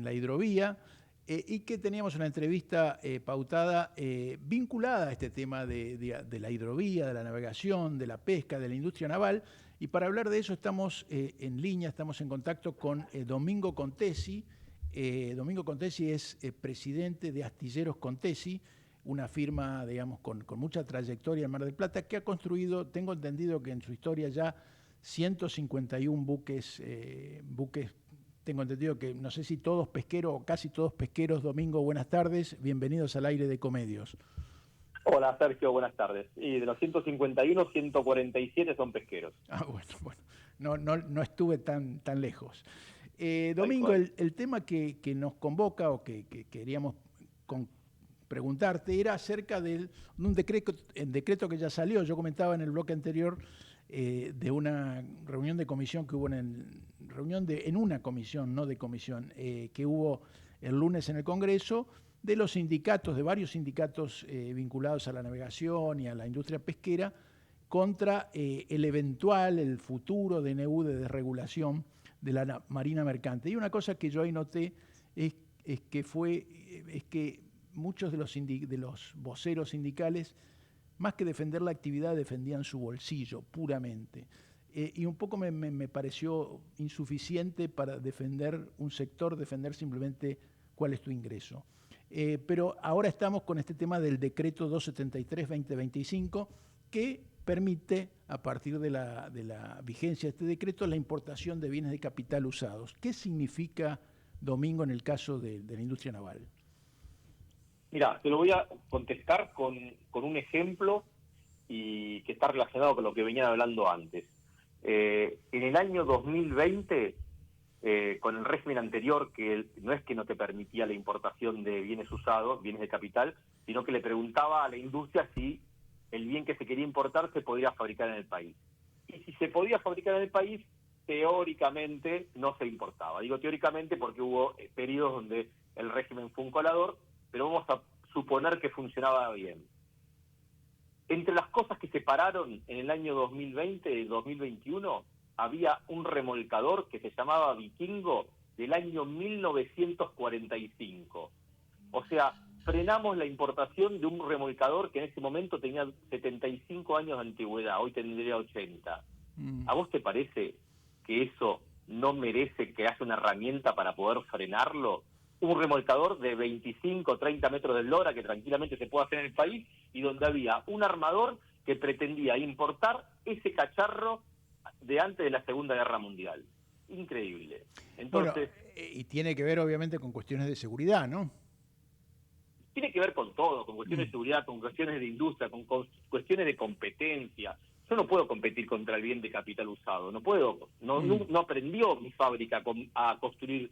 en la hidrovía, y que teníamos una entrevista pautada vinculada a este tema de la hidrovía, de la navegación, de la pesca, de la industria naval. Y para hablar de eso estamos en línea, estamos en contacto con Domingo Contesi. Domingo Contesi es presidente de Astilleros Contesi, una firma, digamos, con mucha trayectoria en Mar del Plata, que ha construido, tengo entendido que en su historia ya 151 buques, tengo entendido que no sé si todos pesqueros o casi todos pesqueros. Domingo, buenas tardes, bienvenidos al aire de Ecomedios. Hola Sergio, buenas tardes. Y de los 151, 147 son pesqueros. Ah, bueno, no estuve tan lejos. Domingo, el tema que nos convoca o que queríamos preguntarte era acerca de un decreto que ya salió. Yo comentaba en el bloque anterior de una reunión de comisión que hubo en una comisión, no de comisión, que hubo el lunes en el Congreso, de los sindicatos, de varios sindicatos vinculados a la navegación y a la industria pesquera, contra el futuro DNU de desregulación de la marina mercante. Y una cosa que yo ahí noté es que muchos de los voceros sindicales, más que defender la actividad, defendían su bolsillo puramente. Y un poco me pareció insuficiente para defender un sector, defender simplemente cuál es tu ingreso. Pero ahora estamos con este tema del decreto 273-2025, que permite, a partir de la vigencia de este decreto, la importación de bienes de capital usados. ¿Qué significa, Domingo, en el caso de la industria naval? Mira, te lo voy a contestar con un ejemplo y que está relacionado con lo que venían hablando antes. En el año 2020, con el régimen anterior, que no es que no te permitía la importación de bienes usados, bienes de capital, sino que le preguntaba a la industria si el bien que se quería importar se podía fabricar en el país. Y si se podía fabricar en el país, teóricamente no se importaba. Digo teóricamente porque hubo periodos donde el régimen fue un colador, pero vamos a suponer que funcionaba bien. Entre las cosas que se pararon en el año 2020 y 2021, había un remolcador que se llamaba Vikingo del año 1945. O sea, frenamos la importación de un remolcador que en ese momento tenía 75 años de antigüedad, hoy tendría 80. ¿A vos te parece que eso no merece que haya una herramienta para poder frenarlo? Un remolcador de 25 o 30 metros de eslora que tranquilamente se puede hacer en el país, y donde había un armador que pretendía importar ese cacharro de antes de la Segunda Guerra Mundial. Increíble. Entonces, y tiene que ver obviamente con cuestiones de seguridad, ¿no? Tiene que ver con todo, con cuestiones de seguridad, con cuestiones de industria, con cuestiones de competencia. Yo no puedo competir contra el bien de capital usado, no aprendió mi fábrica a construir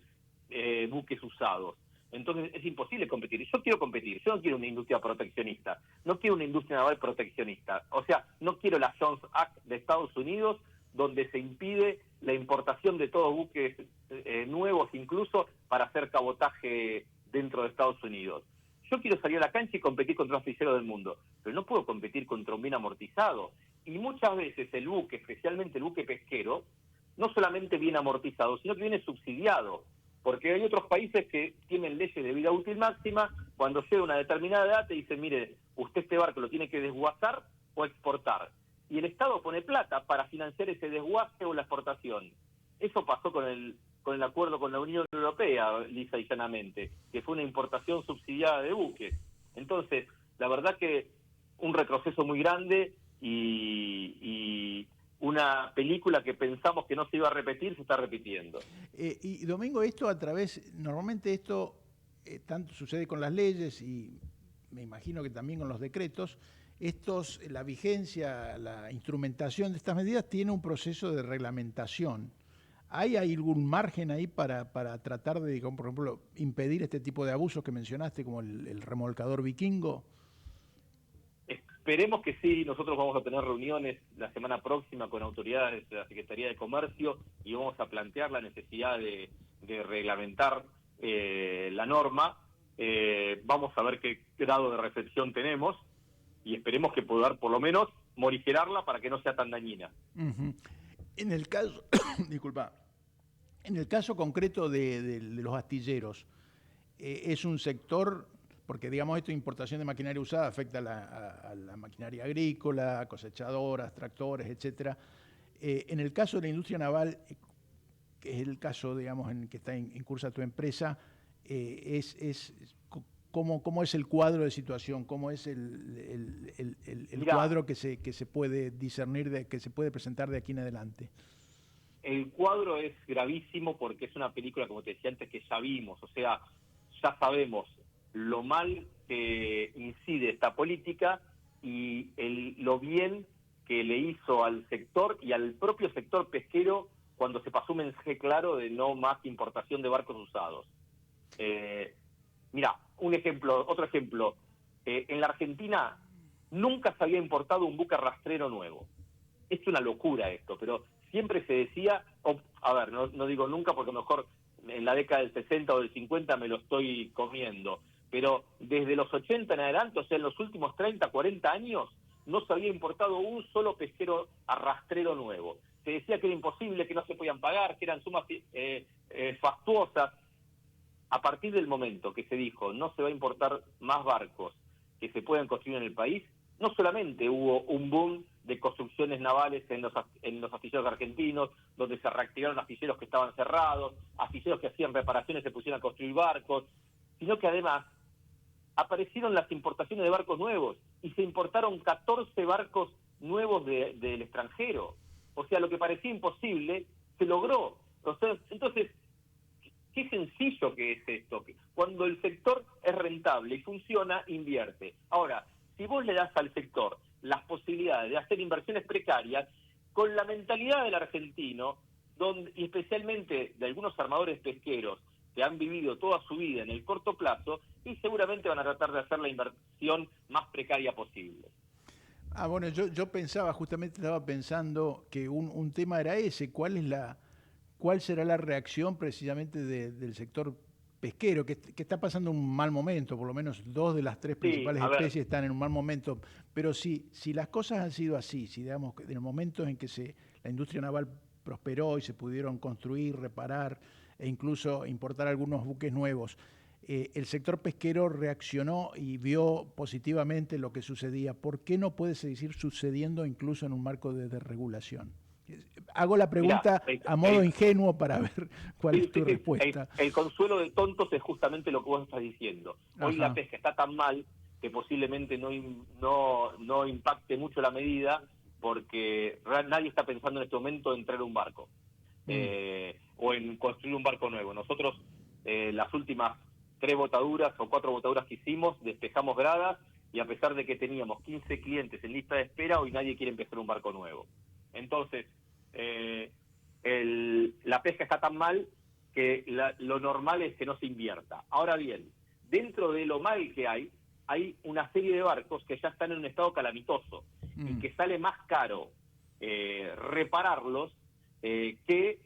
buques usados. Entonces es imposible competir. Yo quiero competir, yo no quiero una industria proteccionista, no quiero una industria naval proteccionista. O sea, no quiero la Jones Act de Estados Unidos, donde se impide la importación de todos buques nuevos, incluso para hacer cabotaje dentro de Estados Unidos. Yo quiero salir a la cancha y competir contra los ficheros del mundo, pero no puedo competir contra un bien amortizado. Y muchas veces el buque, especialmente el buque pesquero, no solamente viene amortizado, sino que viene subsidiado. Porque hay otros países que tienen leyes de vida útil máxima, cuando llega una determinada edad te dicen, mire, usted este barco lo tiene que desguazar o exportar. Y el Estado pone plata para financiar ese desguace o la exportación. Eso pasó con el acuerdo con la Unión Europea, lisa y llanamente, que fue una importación subsidiada de buques. Entonces, la verdad que un retroceso muy grande y una película que pensamos que no se iba a repetir, se está repitiendo. Y Domingo, normalmente esto tanto sucede con las leyes y me imagino que también con los decretos. La vigencia, la instrumentación de estas medidas tiene un proceso de reglamentación. ¿Hay algún margen ahí para tratar de, por ejemplo, impedir este tipo de abusos que mencionaste, como el remolcador Vikingo? Esperemos que sí. Nosotros vamos a tener reuniones la semana próxima con autoridades de la Secretaría de Comercio y vamos a plantear la necesidad de reglamentar la norma. Vamos a ver qué grado de recepción tenemos y esperemos que poder por lo menos morigerarla para que no sea tan dañina. Uh-huh. En el caso, disculpa, En el caso concreto de los astilleros, es un sector, porque digamos esto de importación de maquinaria usada afecta a la maquinaria agrícola, cosechadoras, tractores, etcétera. En el caso de la industria naval, que es el caso, digamos, en el que está en cursa tu empresa, ¿cómo es el cuadro de situación? ¿Cómo es el Mirá, cuadro que se puede discernir, que se puede presentar de aquí en adelante? el cuadro es gravísimo porque es una película, como te decía antes, que ya vimos, o sea, ya sabemos lo mal que incide esta política y lo bien que le hizo al sector y al propio sector pesquero cuando se pasó un mensaje claro de no más importación de barcos usados. Eh, Mira, otro ejemplo. En la Argentina nunca se había importado un buque rastrero nuevo. Es una locura esto, pero siempre se decía, a ver, no digo nunca porque a lo mejor en la década del 60 o del 50 me lo estoy comiendo, pero desde los 80 en adelante, o sea, en los últimos 30, 40 años, no se había importado un solo pesquero arrastrero nuevo. Se decía que era imposible, que no se podían pagar, que eran sumas fastuosas. A partir del momento que se dijo no se va a importar más barcos que se puedan construir en el país, no solamente hubo un boom de construcciones navales en los astilleros argentinos, donde se reactivaron astilleros que estaban cerrados, astilleros que hacían reparaciones se pusieron a construir barcos, sino que además aparecieron las importaciones de barcos nuevos y se importaron 14 barcos nuevos del extranjero. O sea, lo que parecía imposible se logró. Entonces, qué sencillo que es esto. Cuando el sector es rentable y funciona, invierte. Ahora, si vos le das al sector las posibilidades de hacer inversiones precarias, con la mentalidad del argentino, y especialmente de algunos armadores pesqueros que han vivido toda su vida en el corto plazo, y seguramente van a tratar de hacer la inversión más precaria posible. Bueno, yo pensaba, justamente estaba pensando que un tema era ese, ¿cuál será la reacción precisamente del sector pesquero, que está pasando un mal momento? Por lo menos dos de las tres Sí, principales a ver, especies están en un mal momento, pero si las cosas han sido así, si digamos, en el momento en que la industria naval prosperó y se pudieron construir, reparar e incluso importar algunos buques nuevos, el sector pesquero reaccionó y vio positivamente lo que sucedía. ¿Por qué no puede seguir sucediendo incluso en un marco de desregulación? Hago la mirá, pregunta a modo ingenuo para ver cuál sí, es sí, tu sí. respuesta. El consuelo de tontos es justamente lo que vos estás diciendo. Hoy la Ajá. pesca está tan mal que posiblemente no impacte mucho la medida porque nadie está pensando en este momento en traer un barco Mm. o en construir un barco nuevo. Nosotros las últimas 3 botaduras o 4 botaduras que hicimos despejamos gradas y a pesar de que teníamos 15 clientes en lista de espera, hoy nadie quiere empezar un barco nuevo. Entonces, eh, la pesca está tan mal que lo normal es que no se invierta. Ahora bien, dentro de lo mal que hay una serie de barcos que ya están en un estado calamitoso y Mm. que sale más caro repararlos que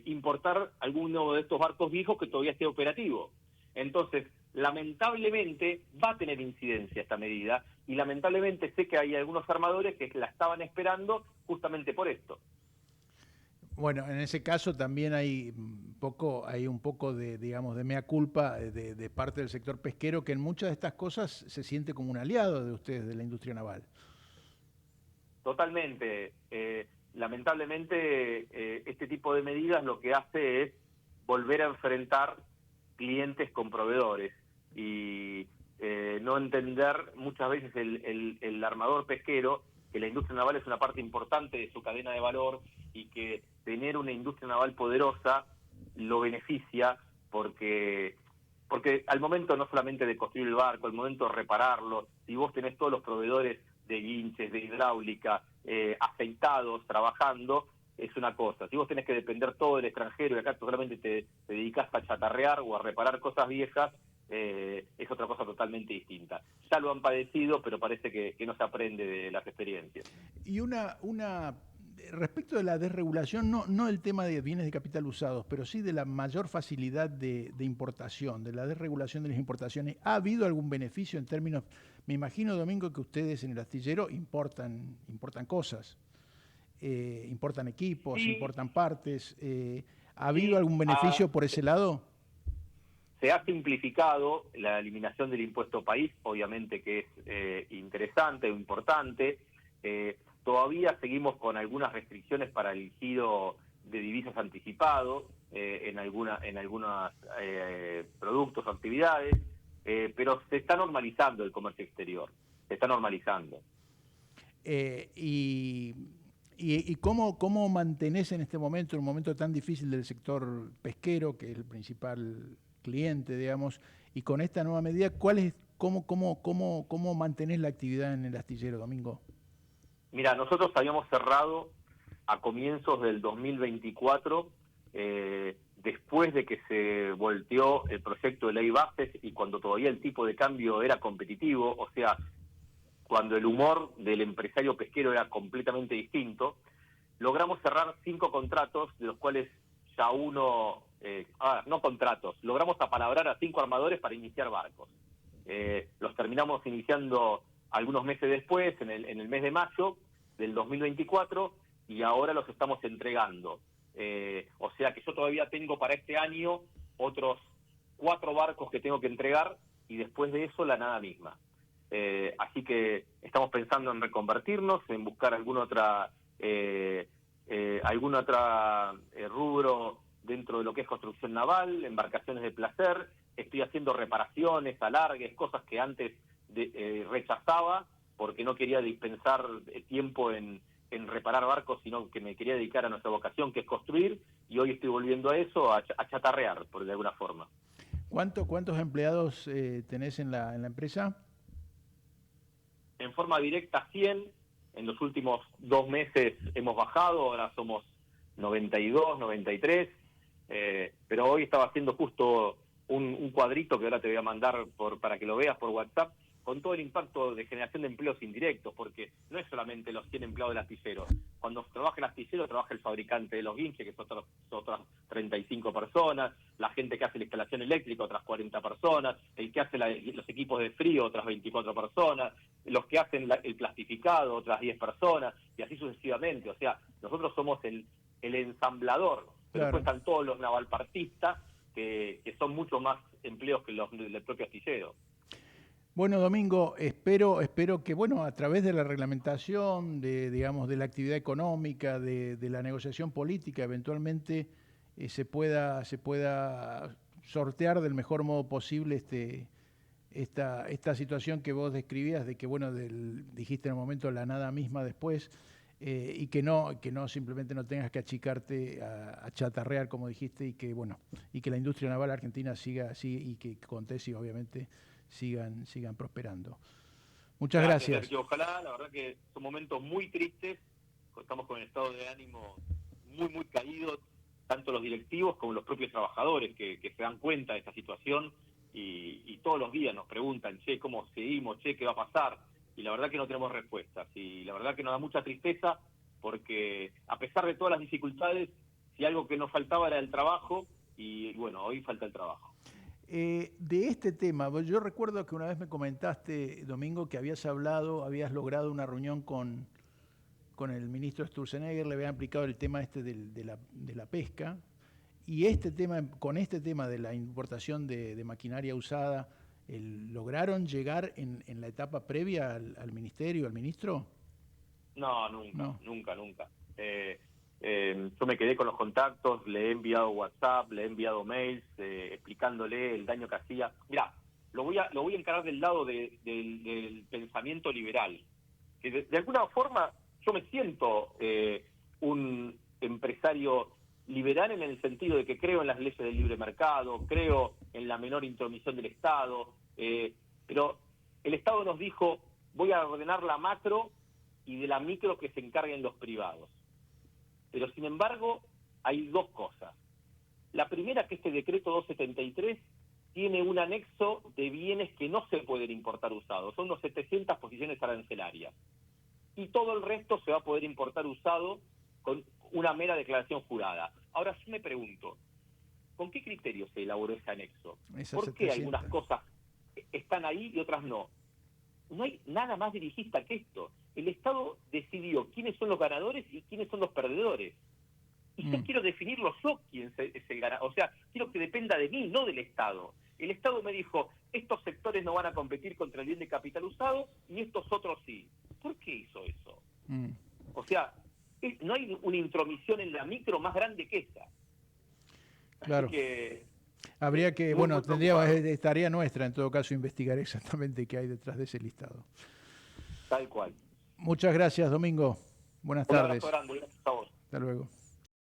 importar alguno de estos barcos viejos que todavía esté operativo. Entonces, lamentablemente va a tener incidencia esta medida y lamentablemente sé que hay algunos armadores que la estaban esperando justamente por esto. Bueno, en ese caso también hay un poco de, digamos, de mea culpa de parte del sector pesquero, que en muchas de estas cosas se siente como un aliado de ustedes, de la industria naval. Totalmente. Lamentablemente, este tipo de medidas lo que hace es volver a enfrentar clientes con proveedores y no entender muchas veces el armador pesquero que la industria naval es una parte importante de su cadena de valor y que tener una industria naval poderosa lo beneficia porque al momento no solamente de construir el barco, al momento de repararlo, si vos tenés todos los proveedores de guinches, de hidráulica, aceitados, trabajando, es una cosa. Si vos tenés que depender todo del extranjero y acá solamente te dedicás a chatarrear o a reparar cosas viejas, es otra cosa totalmente distinta. Ya lo han padecido, pero parece que no se aprende de las experiencias. Y respecto de la desregulación, no el tema de bienes de capital usados, pero sí de la mayor facilidad de importación, de la desregulación de las importaciones. ¿Ha habido algún beneficio en términos, me imagino, Domingo, que ustedes en el astillero importan cosas, importan equipos, Sí, importan partes? ¿Ha habido algún beneficio por ese lado? Se ha simplificado la eliminación del impuesto país, obviamente que es interesante o importante. Todavía seguimos con algunas restricciones para el giro de divisas anticipado en algunos productos o actividades, pero se está normalizando el comercio exterior, se está normalizando. ¿Y cómo mantenés en este momento, en un momento tan difícil del sector pesquero, que es el principal cliente, digamos, y con esta nueva medida, cómo mantenés la actividad en el astillero, Domingo? Mira, nosotros habíamos cerrado a comienzos del 2024, después de que se volteó el proyecto de ley bases y cuando todavía el tipo de cambio era competitivo, o sea, cuando el humor del empresario pesquero era completamente distinto, logramos cerrar 5 contratos, de los cuales ya uno, no contratos, logramos apalabrar a 5 armadores para iniciar barcos. Los terminamos iniciando algunos meses después, en el mes de mayo del 2024, y ahora los estamos entregando. O sea que yo todavía tengo para este año otros 4 barcos que tengo que entregar, y después de eso la nada misma. Así que estamos pensando en reconvertirnos, en buscar algún otra rubro dentro de lo que es construcción naval, embarcaciones de placer. Estoy haciendo reparaciones, alargues, cosas que antes rechazaba porque no quería dispensar tiempo en reparar barcos, sino que me quería dedicar a nuestra vocación, que es construir, y hoy estoy volviendo a eso, a chatarrear, por de alguna forma. ¿Cuántos empleados tenés en la empresa? En forma directa 100, en los últimos 2 meses hemos bajado, ahora somos 92, 93, pero hoy estaba haciendo justo un cuadrito que ahora te voy a mandar para que lo veas por WhatsApp, con todo el impacto de generación de empleos indirectos, porque no es solamente los 100 empleados del astillero. Cuando trabaja el astillero, trabaja el fabricante de los guinches, que son otras 35 personas, la gente que hace la instalación eléctrica, otras 40 personas, el que hace los equipos de frío, otras 24 personas, los que hacen el plastificado, otras 10 personas, y así sucesivamente. O sea, nosotros somos el ensamblador, pero Claro. después están todos los navalpartistas, que son mucho más empleos que los del propio astillero. Bueno, Domingo, espero que, bueno, a través de la reglamentación, digamos, de la actividad económica, de la negociación política, eventualmente se pueda sortear del mejor modo posible esta situación que vos describías, de que, bueno, dijiste en un momento la nada misma después, y que no simplemente no tengas que achicarte a chatarrear, como dijiste, y que, bueno, y que la industria naval argentina siga así, y que Contesi, obviamente, sigan prosperando. Muchas gracias. Sergio. Ojalá, la verdad que son momentos muy tristes, estamos con el estado de ánimo muy caído, tanto los directivos como los propios trabajadores que se dan cuenta de esta situación y todos los días nos preguntan, che, ¿cómo seguimos? Che, ¿qué va a pasar? Y la verdad que no tenemos respuestas, y la verdad que nos da mucha tristeza porque a pesar de todas las dificultades, si algo que nos faltaba era el trabajo, y bueno, hoy falta el trabajo. De este tema, yo recuerdo que una vez me comentaste, Domingo, que habías logrado una reunión con el ministro Sturzenegger, le habían aplicado el tema de la pesca, y con este tema de la importación de maquinaria usada, ¿lograron llegar en la etapa previa al ministerio, al ministro? No, nunca. Yo me quedé con los contactos, le he enviado WhatsApp, le he enviado mails explicándole el daño que hacía. Mirá, lo voy a encarar del lado del pensamiento liberal, que de alguna forma yo me siento un empresario liberal en el sentido de que creo en las leyes del libre mercado, creo en la menor intromisión del Estado, pero el Estado nos dijo, voy a ordenar la macro y de la micro que se encarguen los privados. Pero sin embargo, hay 2 cosas. La primera, que este decreto 273 tiene un anexo de bienes que no se pueden importar usados. Son unos 700 posiciones arancelarias. Y todo el resto se va a poder importar usado con una mera declaración jurada. Ahora sí me pregunto, ¿con qué criterio se elaboró ese anexo? ¿Por qué algunas cosas están ahí y otras no? No hay nada más dirigista que esto. El Estado decidió quiénes son los ganadores y quiénes son los perdedores. Y yo quiero definirlo yo quién es el ganador. O sea, quiero que dependa de mí, no del Estado. El Estado me dijo, estos sectores no van a competir contra el bien de capital usado y estos otros sí. ¿Por qué hizo eso? O sea, no hay una intromisión en la micro más grande que esa. Claro. Así que, habría que, bueno, es tarea nuestra en todo caso investigar exactamente qué hay detrás de ese listado. Tal cual. Muchas gracias, Domingo. Buenas tardes. Un abrazo grande, gracias a vos. Hasta luego.